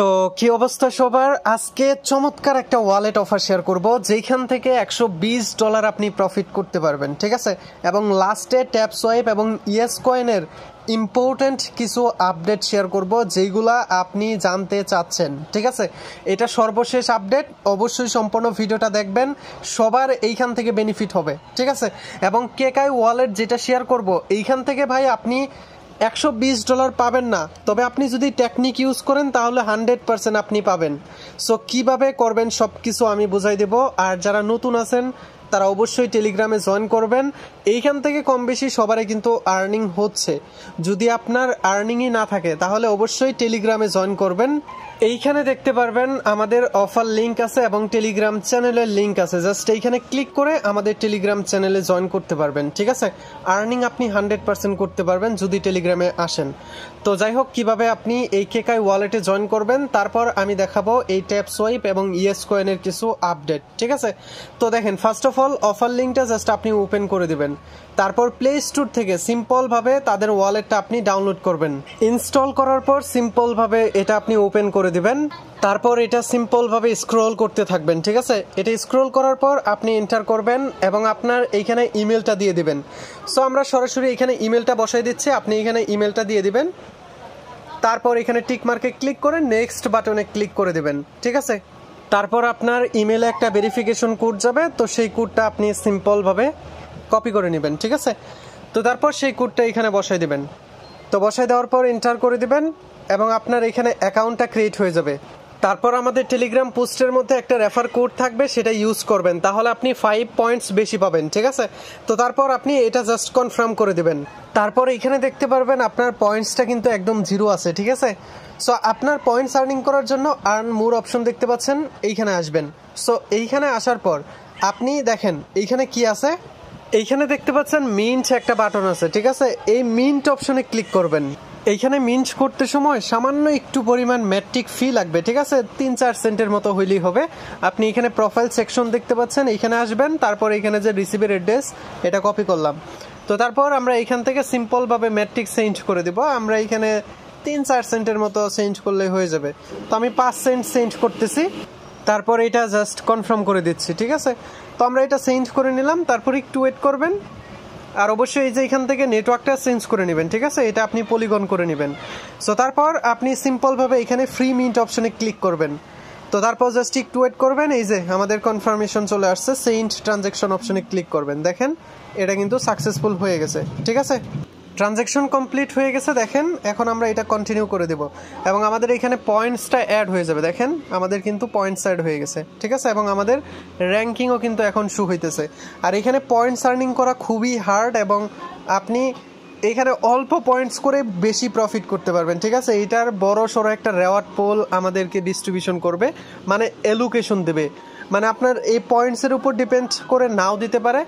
তো কি অবস্থা সবার, আজকে চমৎকার একটা ওয়ালেট অফার শেয়ার করব যেখান থেকে $120 আপনি প্রফিট করতে পারবেন, ঠিক আছে। এবং লাস্টে ট্যাপ সোয়াইপ এবং ইয়েস কয়েনের ইম্পর্টেন্ট কিছু আপডেট শেয়ার করব যেগুলা আপনি জানতে চাচ্ছেন, ঠিক আছে। এটা সর্বশেষ আপডেট, অবশ্যই সম্পূর্ণ ভিডিওটা দেখবেন, সবার এইখান থেকে বেনিফিট হবে, ঠিক আছে। এবং কেকাই ওয়ালেট যেটা শেয়ার করব এইখান থেকে ভাই আপনি $120 পাবেন না, তবে আপনি যদি টেকনিক ইউজ করেন তাহলে 100% আপনি পাবেন। সো কিভাবে করবেন সব কিছু আমি বুঝাই দেব। আর যারা নতুন আছেন তারা অবশ্যই টেলিগ্রামে জয়েন করবেন। এইখান থেকে কম বেশি সবারই কিন্তু আর্নিং হচ্ছে। যদি আপনার আর্নিংই না থাকে তাহলে অবশ্যই টেলিগ্রামে জয়েন করবেন। এইখানে দেখতে পারবেন আমাদের অফার লিঙ্ক আছে এবং টেলিগ্রাম চ্যানেলের লিঙ্ক আছে, জাস্ট এইখানে ক্লিক করে আমাদের টেলিগ্রাম চ্যানেলে জয়েন করতে পারবেন, ঠিক আছে। আর্নিং আপনি 100% করতে পারবেন যদি টেলিগ্রামে আসেন। তো যাই হোক, কিভাবে আপনি এই কেকাই ওয়ালেটে জয়েন করবেন তারপর আমি দেখাবো এই ট্যাপ সোয়াইপ এবং ইয়েস কয়েনের কিছু আপডেট, ঠিক আছে। তো দেখেন, ফার্স্ট অফ অল অফার লিঙ্কটা জাস্ট আপনি ওপেন করে দিবেন, তারপর প্লে স্টোর থেকে সিম্পলভাবে তাদের ওয়ালেটটা আপনি ডাউনলোড করবেন। ইনস্টল করার পর সিম্পলভাবে এটা আপনি ওপেন করে দিবেন, তারপর এটা সিম্পলভাবে স্ক্রল করতে থাকবেন, ঠিক আছে। এটা স্ক্রল করার পর আপনি এন্টার করবেন এবং আপনার এইখানে ইমেলটা দিয়ে দিবেন। সো আমরা সরাসরি এখানে ইমেলটা বসাই দিচ্ছি, আপনি এখানে ইমেলটা দিয়ে দিবেন, তারপর এখানে টিক মার্কে ক্লিক করে নেক্সট বাটনে ক্লিক করে দিবেন, ঠিক আছে। তারপর আপনার ইমেলে একটা ভেরিফিকেশন কোড যাবে, তো সেই কোডটা আপনি সিম্পলভাবে কপি করে নেবেন, ঠিক আছে। তো তারপর সেই কোডটা এখানে বসাই দিবেন। তো বসাই দেওয়ার পর এন্টার করে দিবেন এবং আপনার এখানে অ্যাকাউন্টটা ক্রিয়েট হয়ে যাবে। তারপর আমাদের টেলিগ্রাম পোস্টের মধ্যে একটা রেফার কোড থাকবে, সেটা ইউজ করবেন, তাহলে আপনি 5 পয়েন্টস বেশি পাবেন, ঠিক আছে। তো তারপর আপনি এটা জাস্ট কনফার্ম করে দিবেন। তারপর এখানে দেখতে পারবেন আপনার পয়েন্টসটা কিন্তু একদম জিরো আছে, ঠিক আছে। সো আপনার পয়েন্টস আর্নিং করার জন্য আর্ন মোর অপশন দেখতে পাচ্ছেন, এইখানে আসবেন। সো এইখানে আসার পর আপনি দেখেন এইখানে কি আছে, এইখানে দেখতে পাচ্ছেন মিন্ট একটা বাটন আছে, ঠিক আছে। এই মিন্ট অপশনে ক্লিক করবেন। এইখানে মিন্ট করতে সময় সামান্য একটু পরিমাণ ম্যাট্রিক ফি লাগবে, ঠিক আছে, 3-4 সেন্টের মতো হইলেই হবে। আপনি এখানে প্রোফাইল সেকশন দেখতে পাচ্ছেন, এইখানে আসবেন, তারপর এখানে যে রিসিভের অ্যাড্রেস এটা কপি করলাম। তো তারপর আমরা এইখান থেকে সিম্পলভাবে ম্যাট্রিক চেঞ্জ করে দিব। আমরা এইখানে 3-4 সেন্টের মতো চেঞ্জ করলেই হয়ে যাবে। তো আমি 5 সেন্ট চেঞ্জ করতেছি, তারপর এটা জাস্ট কনফার্ম করে দিচ্ছি, ঠিক আছে। তো আমরা এটা চেঞ্জ করে নিলাম, তারপর একটু ওয়েট করবেন। আর অবশ্যই এই যে এখান থেকে নেটওয়ার্কটা চেঞ্জ করে নেবেন, ঠিক আছে, এটা আপনি পলিগন করে নেবেন। সো তারপর আপনি সিম্পলভাবে এখানে ফ্রি মিন্ট অপশনে ক্লিক করবেন। তো তারপর জাস্ট একটু ওয়েট করবেন, এই যে আমাদের কনফার্মেশন চলে আসছে, সেন্ড ট্রানজ্যাকশন অপশনে ক্লিক করবেন। দেখেন এটা কিন্তু সাকসেসফুল হয়ে গেছে, ঠিক আছে, ট্রানজ্যাকশন কমপ্লিট হয়ে গেছে। দেখেন এখন আমরা এটা কন্টিনিউ করে দেব এবং আমাদের এখানে পয়েন্টসটা অ্যাড হয়ে যাবে। দেখেন আমাদের কিন্তু পয়েন্টস অ্যাড হয়ে গেছে, ঠিক আছে, এবং আমাদের র্যাঙ্কিংও কিন্তু এখন শো হইতেছে। আর এখানে পয়েন্টস আর্নিং করা খুবই হার্ড এবং আপনি এখানে অল্প পয়েন্টস করে বেশি প্রফিট করতে পারবেন, ঠিক আছে। এইটার বড় সড়ো একটা রেওয়ার্ড পোল আমাদেরকে ডিস্ট্রিবিউশন করবে, মানে এলোকেশন দেবে, মানে আপনার এই পয়েন্টসের উপর ডিপেন্ড করে নাও দিতে পারে।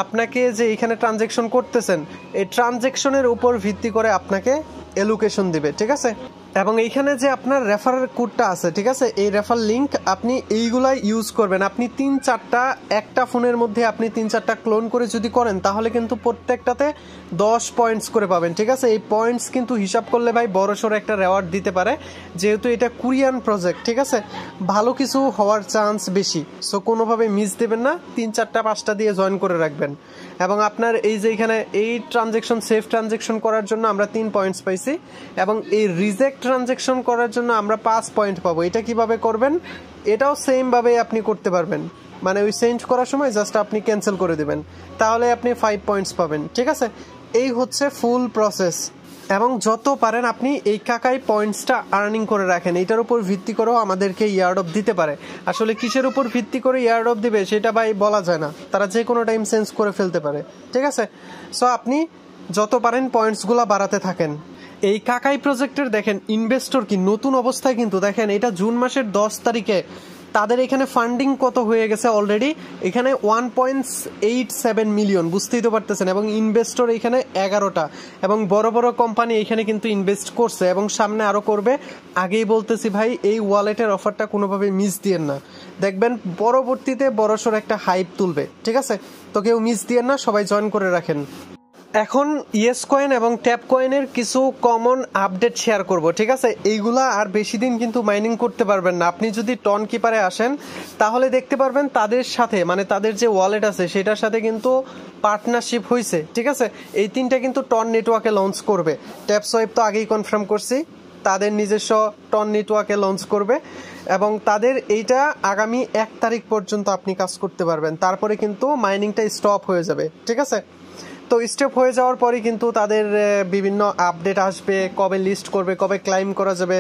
আপনাকে যে এখানে ট্রানজ্যাকশন করতেছেন এই ট্রানজ্যাকশনের উপর ভিত্তি করে আপনাকে এলোকেশন দিবে, ঠিক আছে। এবং এইখানে যে আপনার রেফার কোডটা আছে, ঠিক আছে, এই রেফার লিঙ্ক আপনি এইগুলাই ইউজ করবেন। আপনি 3-4টা একটা ফোনের মধ্যে আপনি 3-4টা ক্লোন করে যদি করেন তাহলে কিন্তু প্রত্যেকটাতে 10 পয়েন্টস করে পাবেন, ঠিক আছে। এই পয়েন্টস কিন্তু হিসাব করলে ভাই বড়সড় একটা রেওয়ার্ড দিতে পারে, যেহেতু এটা কোরিয়ান প্রজেক্ট, ঠিক আছে, ভালো কিছু হওয়ার চান্স বেশি। সো কোনোভাবে মিস দেবেন না, 3-4টা-5টা দিয়ে জয়েন করে রাখবেন। এবং আপনার এই যে এখানে এই ট্রানজ্যাকশন সেফ ট্রানজ্যাকশন করার জন্য আমরা 3 পয়েন্টস পাইছি এবং এই রিজেক্ট ট্রানজ্যাকশন করার জন্য আমরা 5 পয়েন্ট পাবো। এটা কিভাবে করবেন, এটাও সেম ভাবে আপনি করতে পারবেন, মানে ওই সেন্ড করার সময় জাস্ট আপনি ক্যান্সেল করে দিবেন, তাহলে আপনি 5 পয়েন্টস পাবেন, ঠিক আছে। এই হচ্ছে ফুল প্রসেস। এবং যত পারেন আপনি এই কাকাই পয়েন্টসটা আর্নিং করে রাখেন, এটার উপর ভিত্তি করেও আমাদেরকে ইয়ার্ড অফ দিতে পারে। আসলে কিসের উপর ভিত্তি করে ইয়ার্ড অফ দিবে সেটা ভাই বলা যায় না, তারা যে কোনো টাইম চেঞ্জ করে ফেলতে পারে, ঠিক আছে। সো আপনি যত পারেন পয়েন্টসগুলো বাড়াতে থাকেন। এই কাকাই প্রজেক্টের দেখেন ইনভেস্টর কি নতুন অবস্থায়, কিন্তু দেখেন এটা জুন মাসের 10 তারিখে তাদের এখানে ফান্ডিং কত হয়ে গেছে অলরেডি, এখানে 1.87 মিলিয়ন, বুঝতেই তো পারতেছেন। এবং ইনভেস্টর এখানে 11টা এবং বড় বড় কোম্পানি এখানে কিন্তু ইনভেস্ট করছে এবং সামনে আরও করবে। আগেই বলতেছি ভাই, এই ওয়ালেটের অফারটা কোনোভাবে মিস দিয়েন না, দেখবেন পরবর্তীতে বড়সড় একটা হাইপ তুলবে, ঠিক আছে। তো কেউ মিস দিয়েন না, সবাই জয়েন করে রাখেন। এখন ইয়েস কয়েন এবং ট্যাপ কয়েনের কিছু কমন আপডেট শেয়ার করব, ঠিক আছে? এইগুলা আর বেশি দিন কিন্তু মাইনিং করতে পারবেন না। আপনি যদি টন কিপারে আসেন তাহলে দেখতে পারবেন তাদের সাথে, মানে তাদের যে ওয়ালেট আছে সেটার সাথে কিন্তু পার্টনারশিপ হয়েছে, ঠিক আছে? এই তিনটা কিন্তু টন নেটওয়ার্কে লঞ্চ করবে। ট্যাপ সোয়াইপ তো আগেই কনফার্ম করছি, তাদের নিজস্ব টন নেটওয়ার্কে লঞ্চ করবে এবং তাদের এইটা আগামী 1 তারিখ পর্যন্ত আপনি কাজ করতে পারবেন। তারপরে কিন্তু মাইনিংটা স্টপ হয়ে যাবে, ঠিক আছে? তো স্টেপ হয়ে যাওয়ার পরই কিন্তু তাদের বিভিন্ন আপডেট আসবে, কবে লিস্ট করবে, কবে ক্লাইম করা যাবে,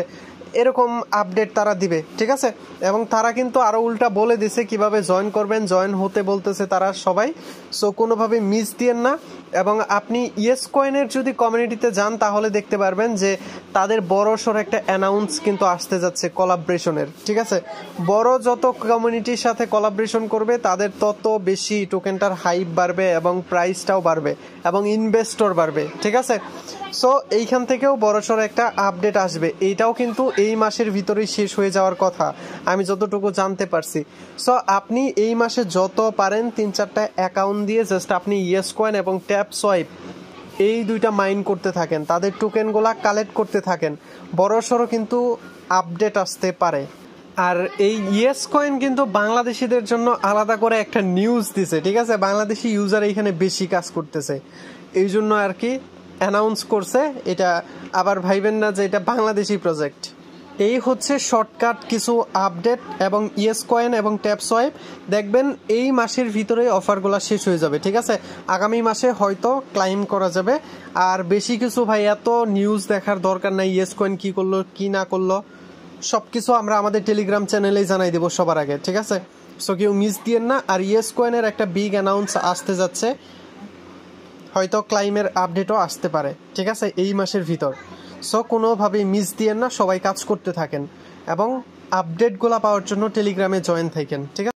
এরকম আপডেট তারা দিবে, ঠিক আছে? এবং তারা কিন্তু আরও উল্টা বলে দিছে কিভাবে জয়েন করবেন, জয়েন হতে বলতেছে তারা সবাই। সো কোনোভাবে মিস দিয়েন না। এবং আপনি ইয়েস কয়েনের যদি কমিউনিটিতে যান তাহলে দেখতে পারবেন যে তাদের বড়সড় একটা অ্যানাউন্স কিন্তু আসতে যাচ্ছে কোলাবরেশনের, ঠিক আছে? বড় যত কমিউনিটির সাথে কোলাবরেশন করবে তাদের তত বেশি টোকেনটার হাইপ বাড়বে এবং প্রাইসটাও বাড়বে এবং ইনভেস্টর বাড়বে, ঠিক আছে? সো এইখান থেকেও বড়সড় একটা আপডেট আসবে। এইটাও কিন্তু এই মাসের ভিতরেই শেষ হয়ে যাওয়ার কথা আমি যতটুকু জানতে পারছি। সো আপনি এই মাসে যত পারেন 3-4টা অ্যাকাউন্ট দিয়ে জাস্ট আপনি ইয়েস কয়েন এবং ট্যাপ সোয়াইপ এই দুইটা মাইন করতে থাকেন, তাদের টোকেনগুলা কালেক্ট করতে থাকেন। বড়সড় কিন্তু আপডেট আসতে পারে। আর এই ইয়েস কয়েন কিন্তু বাংলাদেশিদের জন্য আলাদা করে একটা নিউজ দিছে, ঠিক আছে? বাংলাদেশি ইউজার এখানে বেশি কাজ করতেছে, এই জন্য আর কি অ্যানাউন্স করছে এটা। আবার ভাইবেন না যে এটা বাংলাদেশি প্রজেক্ট। এই হচ্ছে শর্টকাট কিছু আপডেট এবং ইয়েস কয়েন এবং ট্যাপ সোয়াইপ। দেখবেন এই মাসের ভিতরে অফারগুলো শেষ হয়ে যাবে, ঠিক আছে? আগামী মাসে হয়তো ক্লাইম করা যাবে। আর বেশি কিছু ভাই এত নিউজ দেখার দরকার নাই, ইয়েস কয়েন কি করলো কি না করলো সব কিছু আমরা আমাদের টেলিগ্রাম চ্যানেলেই জানাই দেবো সবার আগে, ঠিক আছে? সো কেউ মিস দিয়েন না। আর ইয়েস কয়েনের একটা বিগ অ্যানাউন্স আসতে যাচ্ছে, হয়তো ক্লাইমের আপডেটও আসতে পারে, ঠিক আছে, এই মাসের ভিতর। সো কোনোভাবেই মিস দিয়েন না, সবাই কাজ করতে থাকেন এবং আপডেটগুলো পাওয়ার জন্য টেলিগ্রামে জয়েন থাকেন, ঠিক আছে?